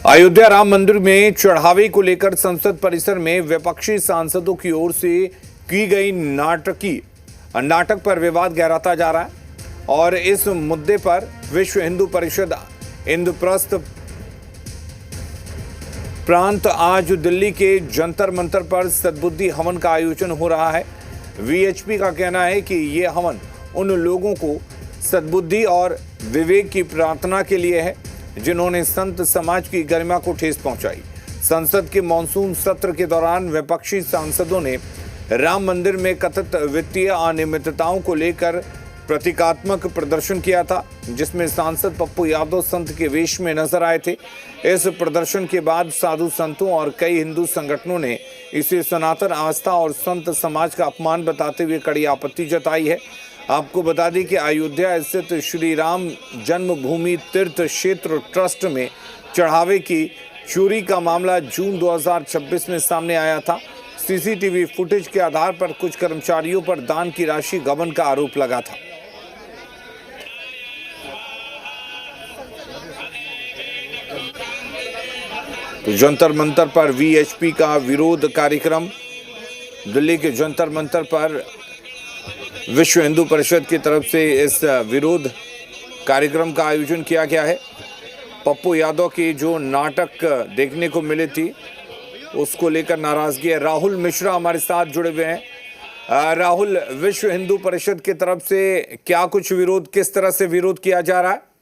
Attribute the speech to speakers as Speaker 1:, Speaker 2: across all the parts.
Speaker 1: अयोध्या राम मंदिर में चढ़ावे को लेकर संसद परिसर में विपक्षी सांसदों की ओर से की गई नाटक पर विवाद गहराता जा रहा है और इस मुद्दे पर विश्व हिंदू परिषद इंद्रप्रस्थ प्रांत आज दिल्ली के जंतर मंतर पर सद्बुद्धि हवन का आयोजन हो रहा है। वीएचपी का कहना है कि ये हवन उन लोगों को सद्बुद्धि और विवेक की प्रार्थना के लिए है जिन्होंने संत समाज की गरिमा को ठेस पहुंचाई। संसद के मॉनसून सत्र के दौरान विपक्षी सांसदों ने राम मंदिर में कथित वित्तीय अनियमितताओं को लेकर प्रतीकात्मक प्रदर्शन किया था, जिसमें सांसद पप्पू यादव संत के वेश में नजर आए थे। इस प्रदर्शन के बाद साधु संतों और कई हिंदू संगठनों ने इसे सनातन आस्था और संत समाज का अपमान बताते हुए कड़ी आपत्ति जताई है। आपको बता दें कि अयोध्या स्थित श्री राम जन्मभूमि तीर्थ क्षेत्र ट्रस्ट में चढ़ावे की चोरी का मामला जून 2026 में सामने आया था। सीसीटीवी फुटेज के आधार पर कुछ कर्मचारियों पर दान की राशि गबन का आरोप लगा था। तो जंतर मंतर पर वीएचपी का विरोध कार्यक्रम, दिल्ली के जंतर मंतर पर विश्व हिंदू परिषद की तरफ से इस विरोध कार्यक्रम का आयोजन किया गया है। पप्पू यादव की जो नाटक देखने को मिली थी उसको लेकर नाराजगी है। राहुल मिश्रा हमारे साथ जुड़े हुए हैं। राहुल, विश्व हिंदू परिषद की तरफ से क्या कुछ विरोध, किस तरह से विरोध किया जा रहा है?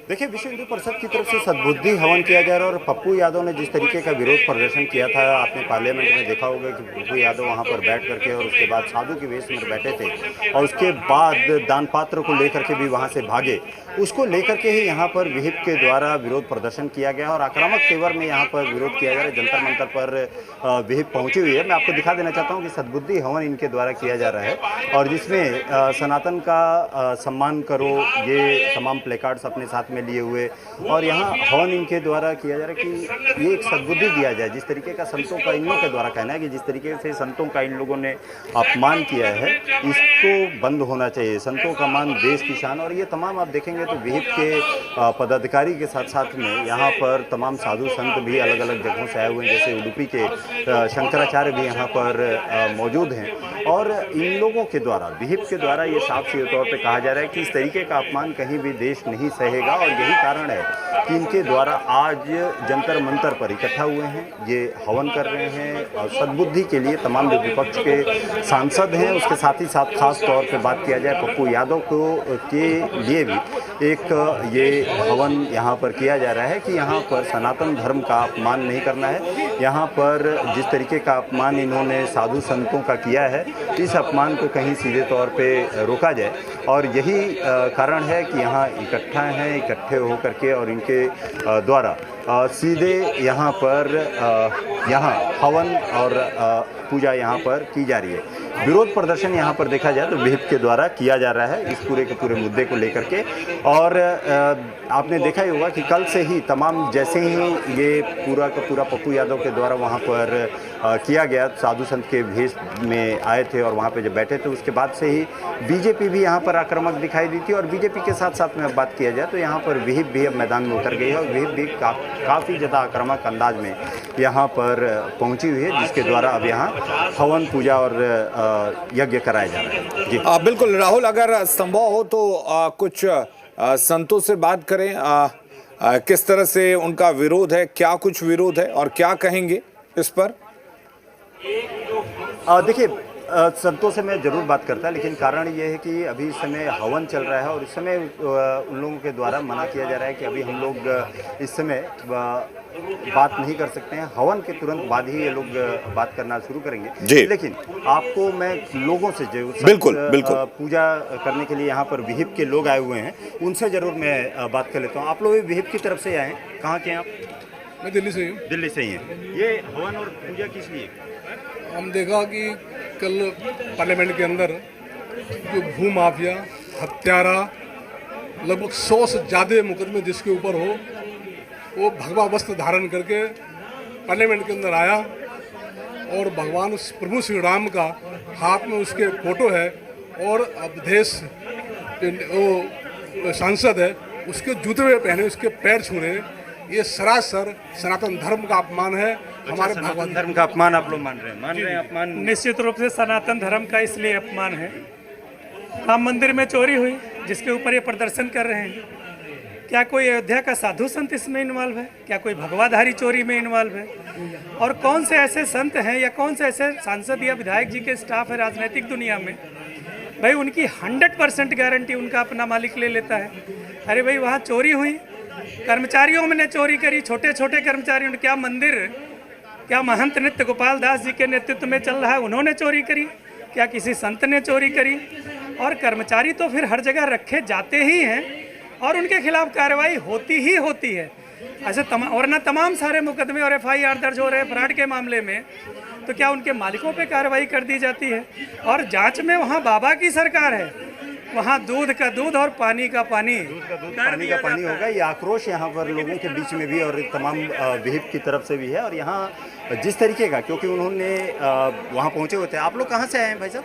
Speaker 2: देखिए, विश्व हिंदू परिषद की तरफ से सद्बुद्धि हवन किया जा रहा है और पप्पू यादव ने जिस तरीके का विरोध प्रदर्शन किया था, आपने पार्लियामेंट में देखा होगा कि पप्पू यादव वहां पर बैठ करके और उसके बाद साधु के वेश में बैठे थे और उसके बाद दान पात्र को लेकर के भी वहां से भागे। उसको लेकर के ही यहाँ पर विहिप के द्वारा विरोध प्रदर्शन किया गया और आक्रामक तेवर में यहाँ पर विरोध किया जा रहा है। जंतर मंतर पर विहिप पहुंची हुई है। मैं आपको दिखा देना चाहता हूँ कि सद्बुद्धि हवन इनके द्वारा किया जा रहा है और जिसमें सनातन का सम्मान करो, ये तमाम प्लेकार्ड्स अपने साथ में लिए हुए और यहाँ हवन इनके द्वारा किया जा रहा है कि ये एक सद्बुद्धि दिया जाए। जिस तरीके का संतों का इन लोगों के द्वारा कहना है कि जिस तरीके से संतों का इन लोगों ने अपमान किया है, इसको बंद होना चाहिए। संतों का मान देश की शान। और ये तमाम आप देखेंगे तो विहिप के पदाधिकारी के साथ साथ में यहाँ पर तमाम साधु संत भी अलग अलग जगहों से आए हुए हैं, जैसे उडुपी के शंकराचार्य भी यहाँ पर मौजूद हैं। और इन लोगों के द्वारा, विहिप के द्वारा ये साफ सीधे तौर पे कहा जा रहा है कि इस तरीके का अपमान कहीं भी देश नहीं सहेगा और यही कारण है कि इनके द्वारा आज जंतर मंतर पर इकट्ठा हुए हैं, ये हवन कर रहे हैं और सद्बुद्धि के लिए तमाम जो विपक्ष के सांसद हैं उसके साथ ही साथ खास तौर पे बात किया जाए पप्पू यादव को के लिए भी एक ये हवन यहाँ पर किया जा रहा है कि यहाँ पर सनातन धर्म का अपमान नहीं करना है। यहाँ पर जिस तरीके का अपमान इन्होंने साधु संतों का किया है, इस अपमान को कहीं सीधे तौर पे रोका जाए और यही कारण है कि यहाँ इकट्ठे होकर के और इनके द्वारा सीधे यहाँ पर यहाँ हवन और पूजा यहाँ पर की जा रही है। विरोध प्रदर्शन यहाँ पर देखा जाए तो विहिप के द्वारा किया जा रहा है इस पूरे के पूरे मुद्दे को लेकर के। और आपने देखा ही होगा कि कल से ही तमाम, जैसे ही ये पूरा का पूरा पप्पू यादव के द्वारा वहाँ पर किया गया, साधु संत के भेष में आए थे और वहाँ पे जब बैठे थे, उसके बाद से ही बीजेपी भी यहाँ पर आक्रामक दिखाई दी थी। और बीजेपी के साथ साथ में अब बात किया जाए तो यहाँ पर विहिप भी अब मैदान में उतर गई है और विहिप भी काफ़ी ज़्यादा आक्रामक अंदाज में यहाँ पर पहुँची हुई है, जिसके द्वारा अब यहाँ हवन पूजा और यज्ञ कराया जा रहा है। जी
Speaker 1: बिल्कुल राहुल, अगर संभव हो तो कुछ संतों से बात करें, किस तरह से उनका विरोध है, क्या कुछ विरोध है और क्या कहेंगे इस पर?
Speaker 2: देखिए, संतों से मैं ज़रूर बात करता, लेकिन कारण ये है कि अभी इस समय हवन चल रहा है और इस समय उन लोगों के द्वारा मना किया जा रहा है कि अभी हम लोग इस समय बात नहीं कर सकते हैं। हवन के तुरंत बाद ही ये लोग बात करना शुरू करेंगे। लेकिन आपको मैं लोगों से जो
Speaker 1: बिल्कुल
Speaker 2: पूजा करने के लिए यहाँ पर विहिप के लोग आए हुए हैं, उनसे ज़रूर मैं बात कर लेता हूँ। आप लोग विहिप की तरफ से आए हैं, कहाँ के हैं आप?
Speaker 3: मैं दिल्ली से ही हूँ।
Speaker 2: दिल्ली से ही हैं। ये हवन और पूजा किस लिए?
Speaker 3: हम देखा कि कल पार्लियामेंट के अंदर जो भू माफिया, हत्यारा, लगभग 100 से ज़्यादा मुकदमे जिसके ऊपर हो, वो भगवा वस्त्र धारण करके पार्लियामेंट के अंदर आया और भगवान प्रभु श्री राम का हाथ में उसके फोटो है और अवधेश वो सांसद है उसके जूते में पहने, उसके पैर छू रहे हैं, ये सरासर सनातन धर्म का अपमान है। हमारे
Speaker 2: सनातन
Speaker 3: भगवान
Speaker 2: धर्म का अपमान आप लोग मान रहे हैं अपमान?
Speaker 4: निश्चित रूप से सनातन धर्म का इसलिए अपमान है, राम मंदिर में चोरी हुई जिसके ऊपर ये प्रदर्शन कर रहे हैं। क्या कोई अयोध्या का साधु संत इसमें इन्वॉल्व है? क्या कोई भगवाधारी चोरी में इन्वॉल्व है? और कौन से ऐसे संत हैं या कौन से ऐसे सांसद या विधायक जी के स्टाफ है राजनीतिक दुनिया में, भाई उनकी 100% गारंटी उनका अपना मालिक ले लेता है? अरे भाई वहाँ चोरी हुई, कर्मचारियों ने चोरी करी, छोटे छोटे कर्मचारियों ने। क्या मंदिर, क्या महंत नृत्य गोपाल दास जी के नेतृत्व में चल रहा है, उन्होंने चोरी करी? क्या किसी संत ने चोरी करी? और कर्मचारी तो फिर हर जगह रखे जाते ही हैं और उनके खिलाफ कार्रवाई होती ही होती है। ऐसे वरना तमाम सारे मुकदमे और FIR दर्ज हो रहे हैं फ्रॉड के मामले में, तो क्या उनके मालिकों पे कार्रवाई कर दी जाती है? और जांच में वहाँ बाबा की सरकार है, वहाँ दूध का दूध और पानी का पानी,
Speaker 2: पानी का पानी होगा। ये आक्रोश यहाँ पर लोगों के बीच में भी और तमाम विहिप की तरफ से भी है। और यहाँ जिस तरीके का, क्योंकि उन्होंने वहाँ पहुँचे होते हैं। आप लोग कहाँ से आए हैं भाई साहब?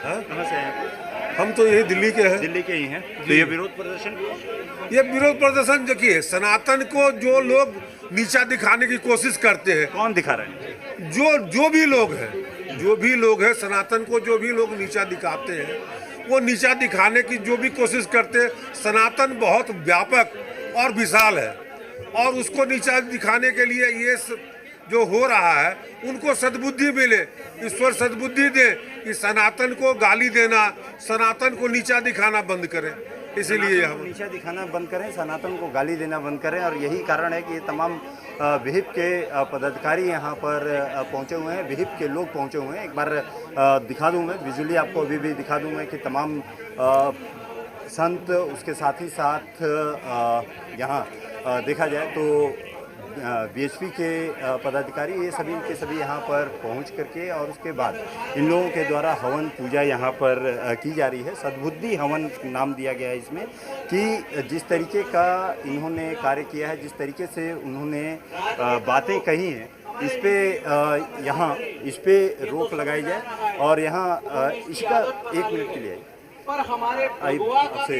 Speaker 2: कहाँ से आए हैं?
Speaker 3: हम तो यही दिल्ली के हैं।
Speaker 2: दिल्ली के ही हैं। तो ये विरोध प्रदर्शन,
Speaker 3: ये विरोध प्रदर्शन देखिए, सनातन को जो लोग नीचा दिखाने की कोशिश करते हैं,
Speaker 2: कौन दिखा रहे हैं?
Speaker 3: जो भी लोग हैं सनातन को जो भी लोग नीचा दिखाते हैं, वो नीचा दिखाने की जो भी कोशिश करते हैं, सनातन बहुत व्यापक और विशाल है और उसको नीचा दिखाने के लिए ये जो हो रहा है, उनको सद्बुद्धि मिले, ईश्वर सद्बुद्धि दे कि सनातन को गाली देना, सनातन को नीचा दिखाना बंद करें। इसीलिए हम
Speaker 2: नीचा दिखाना बंद करें, सनातन को गाली देना बंद करें। और यही कारण है कि ये तमाम विहिप के पदाधिकारी यहाँ पर पहुँचे हुए हैं, विहिप के लोग पहुँचे हुए हैं। एक बार दिखा दूँ मैं विजुअली आपको, अभी भी दिखा दूँ मैं कि तमाम संत, उसके साथ ही साथ यहाँ देखा जाए तो BHP के पदाधिकारी, ये सभी के सभी यहाँ पर पहुँच करके और उसके बाद इन लोगों के द्वारा हवन पूजा यहाँ पर की जा रही है। सद्बुद्धि हवन नाम दिया गया है इसमें, कि जिस तरीके का इन्होंने कार्य किया है, जिस तरीके से उन्होंने बातें कही हैं, इस पे यहाँ इस पे रोक लगाई जाए। और यहाँ इसका 1 मिनट के लिए आपसे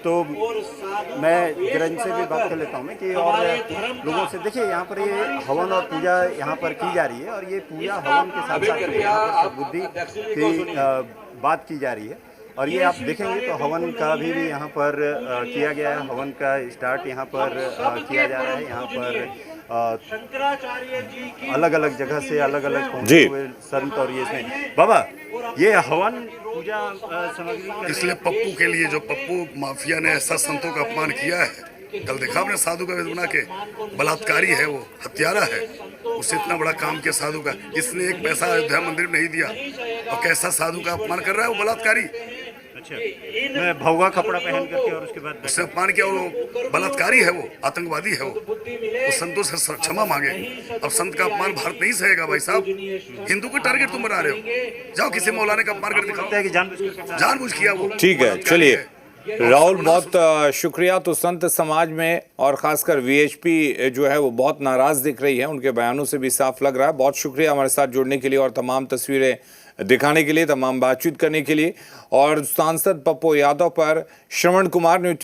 Speaker 2: तो मैं जरा इनसे भी बात कर लेता हूँ मैं कि और लोगों से। देखिए यहाँ पर ये हवन और पूजा यहाँ पर की जा रही है और ये पूजा हवन के साथ साथ यहाँ पर सद्बुद्धि की बात की जा रही है। और ये आप देखेंगे तो हवन का भी यहाँ पर किया गया है। हवन का स्टार्ट यहाँ पर किया जा रहा है। यहाँ पर अलग अलग जगह से अलग अलग पहुंचे हुए संत और ये इसमें बाबा, ये हवन पूजा सामग्री
Speaker 5: इसलिए पप्पू के लिए, जो पप्पू माफिया ने ऐसा संतों का अपमान किया है, कल देखा आपने साधु का वेश बना के, बलात्कारी है वो, हत्यारा है, उससे इतना बड़ा काम किया साधु का। इसने एक पैसा अयोध्या मंदिर में नहीं दिया और कैसा साधु का अपमान कर रहा है वो बलात्कारी।
Speaker 2: अच्छा, मैं भगवा कपड़ा पहन करके और उसके बाद
Speaker 5: उससे अपमान किया, वो बलात्कारी है, वो आतंकवादी है, वो संतों से क्षमा मांगे। अब संत का अपमान भारत नहीं सहेगा भाई साहब। हिंदू को टारगेट तुम बना रहे हो, जाओ किसी मौलाना का अपमान कर दिखाओ कि जानबूझ किया वो।
Speaker 1: ठीक है, चलिए राहुल, बहुत शुक्रिया। तो संत समाज में और खासकर VHP जो है वो बहुत नाराज दिख रही है, उनके बयानों से भी साफ लग रहा है। बहुत शुक्रिया हमारे साथ जुड़ने के लिए और तमाम तस्वीरें दिखाने के लिए, तमाम बातचीत करने के लिए। और सांसद पप्पू यादव पर श्रवण कुमार ने